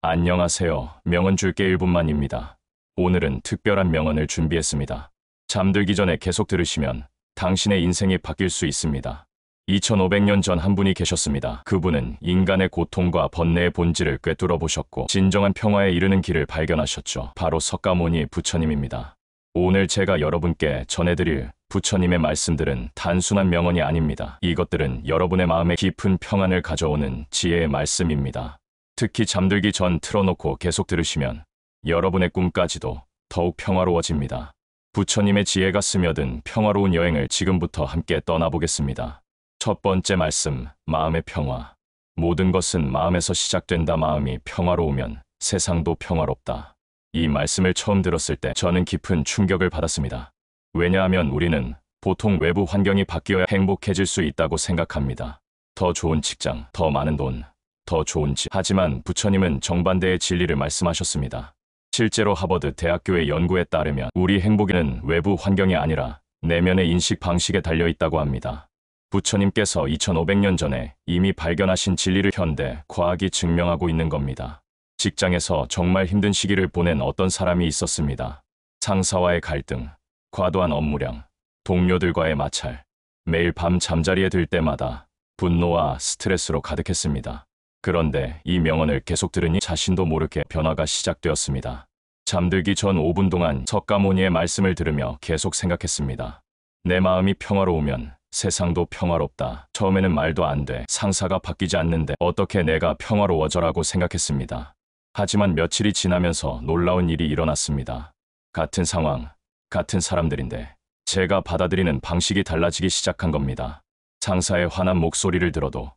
안녕하세요. 명언 줄게 1분만입니다. 오늘은 특별한 명언을 준비했습니다. 잠들기 전에 계속 들으시면 당신의 인생이 바뀔 수 있습니다. 2500년 전 한 분이 계셨습니다. 그분은 인간의 고통과 번뇌의 본질을 꿰뚫어 보셨고 진정한 평화에 이르는 길을 발견하셨죠. 바로 석가모니 부처님입니다. 오늘 제가 여러분께 전해드릴 부처님의 말씀들은 단순한 명언이 아닙니다. 이것들은 여러분의 마음에 깊은 평안을 가져오는 지혜의 말씀입니다. 특히 잠들기 전 틀어놓고 계속 들으시면 여러분의 꿈까지도 더욱 평화로워집니다. 부처님의 지혜가 스며든 평화로운 여행을 지금부터 함께 떠나보겠습니다. 첫 번째 말씀, 마음의 평화. 모든 것은 마음에서 시작된다. 마음이 평화로우면 세상도 평화롭다. 이 말씀을 처음 들었을 때 저는 깊은 충격을 받았습니다. 왜냐하면 우리는 보통 외부 환경이 바뀌어야 행복해질 수 있다고 생각합니다. 더 좋은 직장, 더 많은 돈, 더 좋은 집. 하지만 부처님은 정반대의 진리를 말씀하셨습니다. 실제로 하버드 대학교의 연구에 따르면 우리 행복에는 외부 환경이 아니라 내면의 인식 방식에 달려 있다고 합니다. 부처님께서 2500년 전에 이미 발견하신 진리를 현대 과학이 증명하고 있는 겁니다. 직장에서 정말 힘든 시기를 보낸 어떤 사람이 있었습니다. 상사와의 갈등, 과도한 업무량, 동료들과의 마찰, 매일 밤 잠자리에 들 때마다 분노와 스트레스로 가득했습니다. 그런데 이 명언을 계속 들으니 자신도 모르게 변화가 시작되었습니다. 잠들기 전 5분 동안 석가모니의 말씀을 들으며 계속 생각했습니다. 내 마음이 평화로우면 세상도 평화롭다. 처음에는 말도 안 돼. 상사가 바뀌지 않는데 어떻게 내가 평화로워져라고 생각했습니다. 하지만 며칠이 지나면서 놀라운 일이 일어났습니다. 같은 상황, 같은 사람들인데 제가 받아들이는 방식이 달라지기 시작한 겁니다. 상사의 화난 목소리를 들어도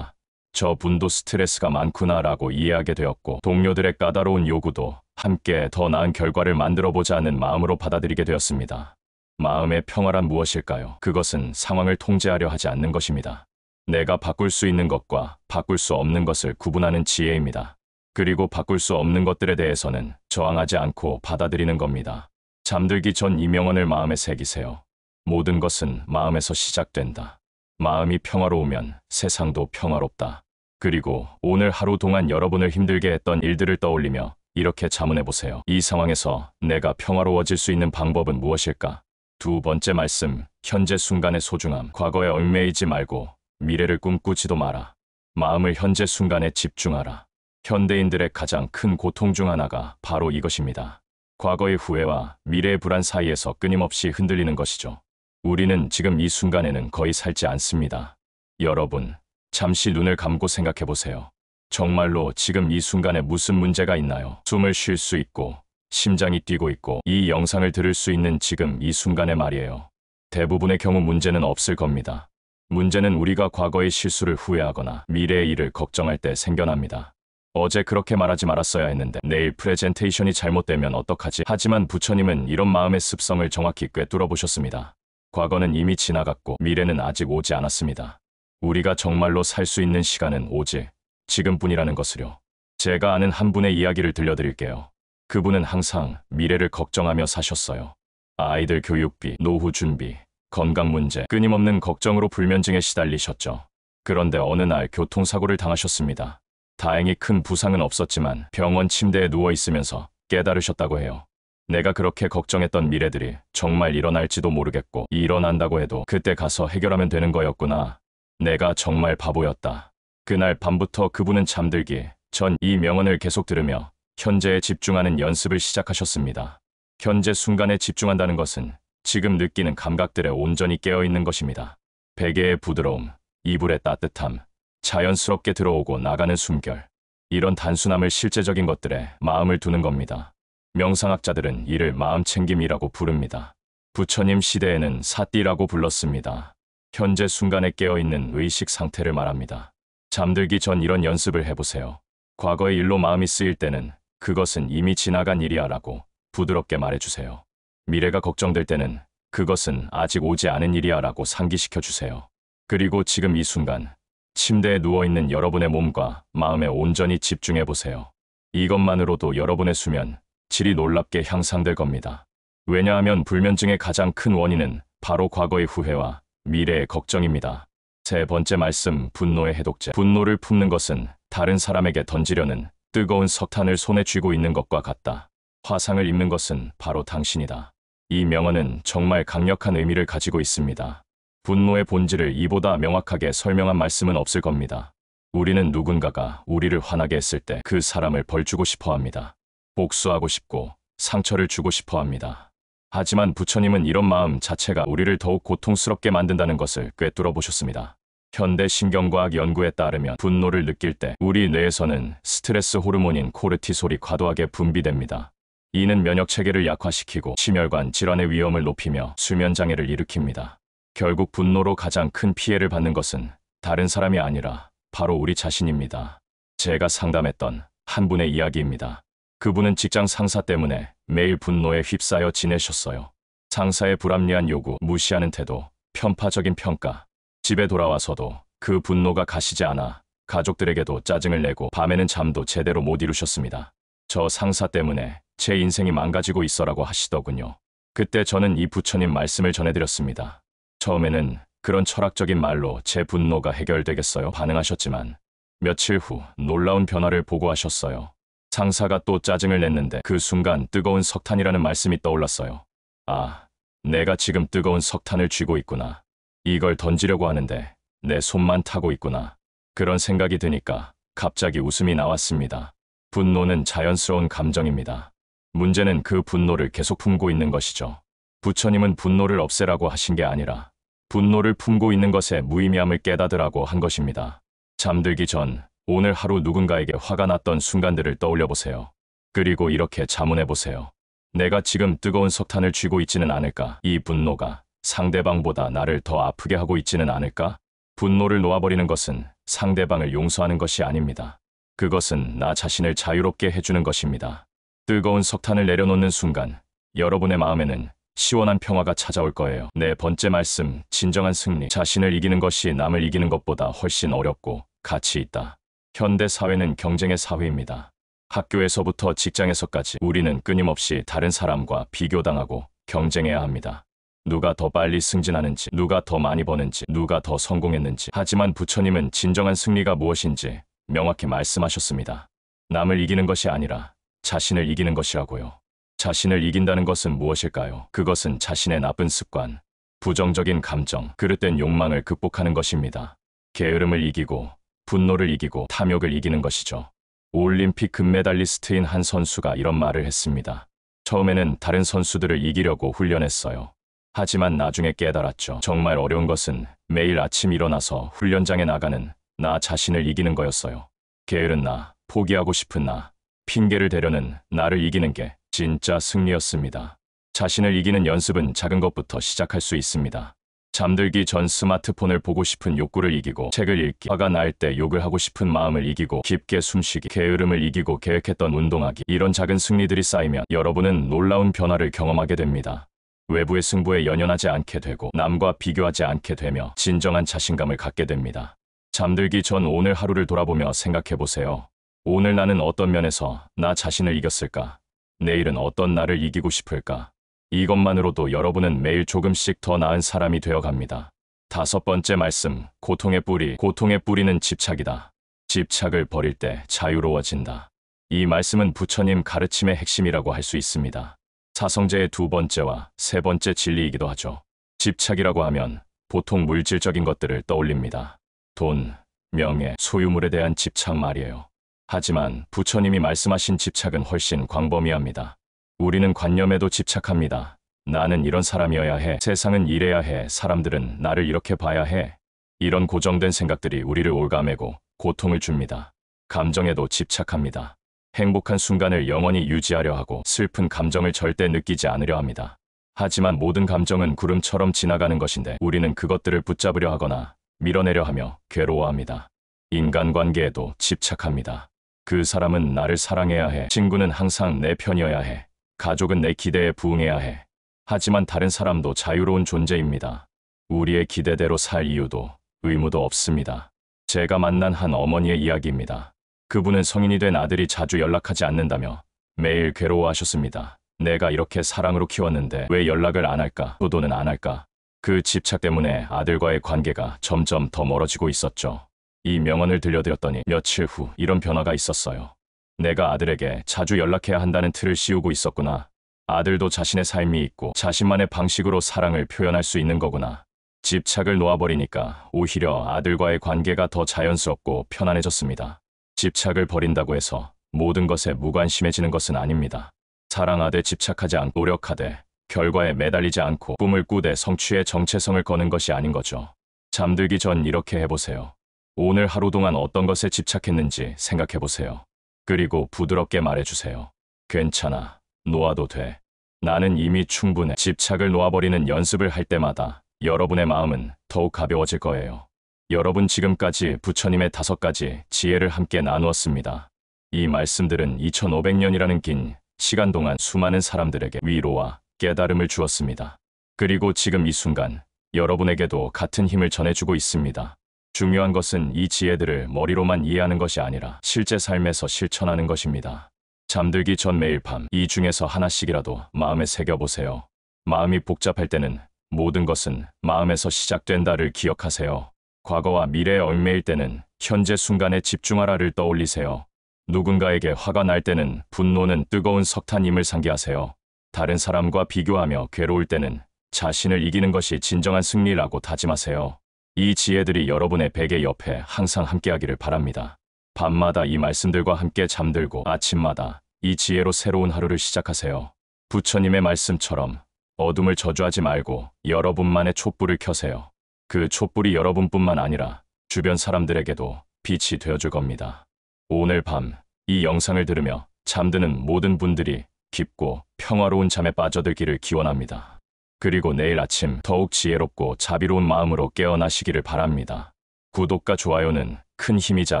저 분도 스트레스가 많구나 라고 이해하게 되었고, 동료들의 까다로운 요구도 함께 더 나은 결과를 만들어보자는 마음으로 받아들이게 되었습니다. 마음의 평화란 무엇일까요? 그것은 상황을 통제하려 하지 않는 것입니다. 내가 바꿀 수 있는 것과 바꿀 수 없는 것을 구분하는 지혜입니다. 그리고 바꿀 수 없는 것들에 대해서는 저항하지 않고 받아들이는 겁니다. 잠들기 전 이 명언을 마음에 새기세요. 모든 것은 마음에서 시작된다. 마음이 평화로우면 세상도 평화롭다. 그리고 오늘 하루 동안 여러분을 힘들게 했던 일들을 떠올리며 이렇게 자문해보세요. 이 상황에서 내가 평화로워질 수 있는 방법은 무엇일까? 두 번째 말씀, 현재 순간의 소중함. 과거에 얽매이지 말고 미래를 꿈꾸지도 마라. 마음을 현재 순간에 집중하라. 현대인들의 가장 큰 고통 중 하나가 바로 이것입니다. 과거의 후회와 미래의 불안 사이에서 끊임없이 흔들리는 것이죠. 우리는 지금 이 순간에는 거의 살지 않습니다. 여러분, 잠시 눈을 감고 생각해보세요. 정말로 지금 이 순간에 무슨 문제가 있나요? 숨을 쉴 수 있고, 심장이 뛰고 있고, 이 영상을 들을 수 있는 지금 이 순간에 말이에요. 대부분의 경우 문제는 없을 겁니다. 문제는 우리가 과거의 실수를 후회하거나 미래의 일을 걱정할 때 생겨납니다. 어제 그렇게 말하지 말았어야 했는데 내일 프레젠테이션이 잘못되면 어떡하지? 하지만 부처님은 이런 마음의 습성을 정확히 꿰뚫어 보셨습니다. 과거는 이미 지나갔고 미래는 아직 오지 않았습니다. 우리가 정말로 살 수 있는 시간은 오직 지금뿐이라는 것을요. 제가 아는 한 분의 이야기를 들려드릴게요. 그분은 항상 미래를 걱정하며 사셨어요. 아이들 교육비, 노후 준비, 건강 문제, 끊임없는 걱정으로 불면증에 시달리셨죠. 그런데 어느 날 교통사고를 당하셨습니다. 다행히 큰 부상은 없었지만 병원 침대에 누워 있으면서 깨달으셨다고 해요. 내가 그렇게 걱정했던 미래들이 정말 일어날지도 모르겠고 일어난다고 해도 그때 가서 해결하면 되는 거였구나. 내가 정말 바보였다. 그날 밤부터 그분은 잠들기 전 이 명언을 계속 들으며 현재에 집중하는 연습을 시작하셨습니다. 현재 순간에 집중한다는 것은 지금 느끼는 감각들에 온전히 깨어있는 것입니다. 베개의 부드러움, 이불의 따뜻함, 자연스럽게 들어오고 나가는 숨결. 이런 단순함을 실제적인 것들에 마음을 두는 겁니다. 명상학자들은 이를 마음챙김이라고 부릅니다. 부처님 시대에는 사띠라고 불렀습니다. 현재 순간에 깨어있는 의식 상태를 말합니다. 잠들기 전 이런 연습을 해보세요. 과거의 일로 마음이 쓰일 때는 그것은 이미 지나간 일이야 라고 부드럽게 말해주세요. 미래가 걱정될 때는 그것은 아직 오지 않은 일이야 라고 상기시켜주세요. 그리고 지금 이 순간 침대에 누워있는 여러분의 몸과 마음에 온전히 집중해보세요. 이것만으로도 여러분의 수면 질이 놀랍게 향상될 겁니다. 왜냐하면 불면증의 가장 큰 원인은 바로 과거의 후회와 미래의 걱정입니다. 세 번째 말씀, 분노의 해독제. 분노를 품는 것은 다른 사람에게 던지려는 뜨거운 석탄을 손에 쥐고 있는 것과 같다. 화상을 입는 것은 바로 당신이다. 이 명언은 정말 강력한 의미를 가지고 있습니다. 분노의 본질을 이보다 명확하게 설명한 말씀은 없을 겁니다. 우리는 누군가가 우리를 화나게 했을 때 그 사람을 벌주고 싶어 합니다. 복수하고 싶고 상처를 주고 싶어 합니다. 하지만 부처님은 이런 마음 자체가 우리를 더욱 고통스럽게 만든다는 것을 꿰뚫어 보셨습니다. 현대 신경과학 연구에 따르면 분노를 느낄 때 우리 뇌에서는 스트레스 호르몬인 코르티솔이 과도하게 분비됩니다. 이는 면역 체계를 약화시키고 심혈관 질환의 위험을 높이며 수면 장애를 일으킵니다. 결국 분노로 가장 큰 피해를 받는 것은 다른 사람이 아니라 바로 우리 자신입니다. 제가 상담했던 한 분의 이야기입니다. 그분은 직장 상사 때문에 매일 분노에 휩싸여 지내셨어요. 상사의 불합리한 요구, 무시하는 태도, 편파적인 평가. 집에 돌아와서도 그 분노가 가시지 않아 가족들에게도 짜증을 내고 밤에는 잠도 제대로 못 이루셨습니다. 저 상사 때문에 제 인생이 망가지고 있어라고 하시더군요. 그때 저는 이 부처님 말씀을 전해드렸습니다. 처음에는 그런 철학적인 말로 제 분노가 해결되겠어요? 반응하셨지만 며칠 후 놀라운 변화를 보고하셨어요. 상사가 또 짜증을 냈는데 그 순간 뜨거운 석탄이라는 말씀이 떠올랐어요. 아, 내가 지금 뜨거운 석탄을 쥐고 있구나. 이걸 던지려고 하는데 내 손만 타고 있구나. 그런 생각이 드니까 갑자기 웃음이 나왔습니다. 분노는 자연스러운 감정입니다. 문제는 그 분노를 계속 품고 있는 것이죠. 부처님은 분노를 없애라고 하신 게 아니라 분노를 품고 있는 것의 무의미함을 깨닫으라고 한 것입니다. 잠들기 전 오늘 하루 누군가에게 화가 났던 순간들을 떠올려 보세요. 그리고 이렇게 자문해 보세요. 내가 지금 뜨거운 석탄을 쥐고 있지는 않을까? 이 분노가 상대방보다 나를 더 아프게 하고 있지는 않을까? 분노를 놓아버리는 것은 상대방을 용서하는 것이 아닙니다. 그것은 나 자신을 자유롭게 해주는 것입니다. 뜨거운 석탄을 내려놓는 순간 여러분의 마음에는 시원한 평화가 찾아올 거예요. 네 번째 말씀, 진정한 승리. 자신을 이기는 것이 남을 이기는 것보다 훨씬 어렵고 가치 있다. 현대 사회는 경쟁의 사회입니다. 학교에서부터 직장에서까지 우리는 끊임없이 다른 사람과 비교당하고 경쟁해야 합니다. 누가 더 빨리 승진하는지, 누가 더 많이 버는지, 누가 더 성공했는지. 하지만 부처님은 진정한 승리가 무엇인지 명확히 말씀하셨습니다. 남을 이기는 것이 아니라 자신을 이기는 것이라고요. 자신을 이긴다는 것은 무엇일까요? 그것은 자신의 나쁜 습관, 부정적인 감정, 그릇된 욕망을 극복하는 것입니다. 게으름을 이기고 분노를 이기고 탐욕을 이기는 것이죠. 올림픽 금메달리스트인 한 선수가 이런 말을 했습니다. 처음에는 다른 선수들을 이기려고 훈련했어요. 하지만 나중에 깨달았죠. 정말 어려운 것은 매일 아침 일어나서 훈련장에 나가는 나 자신을 이기는 거였어요. 게으른 나, 포기하고 싶은 나, 핑계를 대려는 나를 이기는 게 진짜 승리였습니다. 자신을 이기는 연습은 작은 것부터 시작할 수 있습니다. 잠들기 전 스마트폰을 보고 싶은 욕구를 이기고, 책을 읽기, 화가 날 때 욕을 하고 싶은 마음을 이기고, 깊게 숨쉬기, 게으름을 이기고 계획했던 운동하기. 이런 작은 승리들이 쌓이면 여러분은 놀라운 변화를 경험하게 됩니다. 외부의 승부에 연연하지 않게 되고 남과 비교하지 않게 되며 진정한 자신감을 갖게 됩니다. 잠들기 전 오늘 하루를 돌아보며 생각해 보세요. 오늘 나는 어떤 면에서 나 자신을 이겼을까? 내일은 어떤 나를 이기고 싶을까? 이것만으로도 여러분은 매일 조금씩 더 나은 사람이 되어갑니다. 다섯 번째 말씀, 고통의 뿌리. 고통의 뿌리는 집착이다. 집착을 버릴 때 자유로워진다. 이 말씀은 부처님 가르침의 핵심이라고 할 수 있습니다. 사성제의 두 번째와 세 번째 진리이기도 하죠. 집착이라고 하면 보통 물질적인 것들을 떠올립니다. 돈, 명예, 소유물에 대한 집착 말이에요. 하지만 부처님이 말씀하신 집착은 훨씬 광범위합니다. 우리는 관념에도 집착합니다. 나는 이런 사람이어야 해. 세상은 이래야 해. 사람들은 나를 이렇게 봐야 해. 이런 고정된 생각들이 우리를 올가매고 고통을 줍니다. 감정에도 집착합니다. 행복한 순간을 영원히 유지하려 하고 슬픈 감정을 절대 느끼지 않으려 합니다. 하지만 모든 감정은 구름처럼 지나가는 것인데 우리는 그것들을 붙잡으려 하거나 밀어내려 하며 괴로워합니다. 인간관계에도 집착합니다. 그 사람은 나를 사랑해야 해. 친구는 항상 내 편이어야 해. 가족은 내 기대에 부응해야 해. 하지만 다른 사람도 자유로운 존재입니다. 우리의 기대대로 살 이유도 의무도 없습니다. 제가 만난 한 어머니의 이야기입니다. 그분은 성인이 된 아들이 자주 연락하지 않는다며 매일 괴로워하셨습니다. 내가 이렇게 사랑으로 키웠는데 왜 연락을 안 할까? 효도는 안 할까? 그 집착 때문에 아들과의 관계가 점점 더 멀어지고 있었죠. 이 명언을 들려드렸더니 며칠 후 이런 변화가 있었어요. 내가 아들에게 자주 연락해야 한다는 틀을 씌우고 있었구나. 아들도 자신의 삶이 있고 자신만의 방식으로 사랑을 표현할 수 있는 거구나. 집착을 놓아버리니까 오히려 아들과의 관계가 더 자연스럽고 편안해졌습니다. 집착을 버린다고 해서 모든 것에 무관심해지는 것은 아닙니다. 사랑하되 집착하지 않고 노력하되 결과에 매달리지 않고 꿈을 꾸되 성취의 정체성을 거는 것이 아닌 거죠. 잠들기 전 이렇게 해보세요. 오늘 하루 동안 어떤 것에 집착했는지 생각해보세요. 그리고 부드럽게 말해주세요. 괜찮아. 놓아도 돼. 나는 이미 충분해. 집착을 놓아버리는 연습을 할 때마다 여러분의 마음은 더욱 가벼워질 거예요. 여러분 지금까지 부처님의 5가지 지혜를 함께 나누었습니다. 이 말씀들은 2500년이라는 긴 시간 동안 수많은 사람들에게 위로와 깨달음을 주었습니다. 그리고 지금 이 순간 여러분에게도 같은 힘을 전해주고 있습니다. 중요한 것은 이 지혜들을 머리로만 이해하는 것이 아니라 실제 삶에서 실천하는 것입니다. 잠들기 전 매일 밤 이 중에서 하나씩이라도 마음에 새겨보세요. 마음이 복잡할 때는 모든 것은 마음에서 시작된다를 기억하세요. 과거와 미래에 얽매일 때는 현재 순간에 집중하라를 떠올리세요. 누군가에게 화가 날 때는 분노는 뜨거운 석탄임을 상기하세요. 다른 사람과 비교하며 괴로울 때는 자신을 이기는 것이 진정한 승리라고 다짐하세요. 이 지혜들이 여러분의 베개 옆에 항상 함께하기를 바랍니다. 밤마다 이 말씀들과 함께 잠들고 아침마다 이 지혜로 새로운 하루를 시작하세요. 부처님의 말씀처럼 어둠을 저주하지 말고 여러분만의 촛불을 켜세요. 그 촛불이 여러분뿐만 아니라 주변 사람들에게도 빛이 되어줄 겁니다. 오늘 밤 이 영상을 들으며 잠드는 모든 분들이 깊고 평화로운 잠에 빠져들기를 기원합니다. 그리고 내일 아침 더욱 지혜롭고 자비로운 마음으로 깨어나시기를 바랍니다. 구독과 좋아요는 큰 힘이자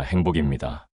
행복입니다.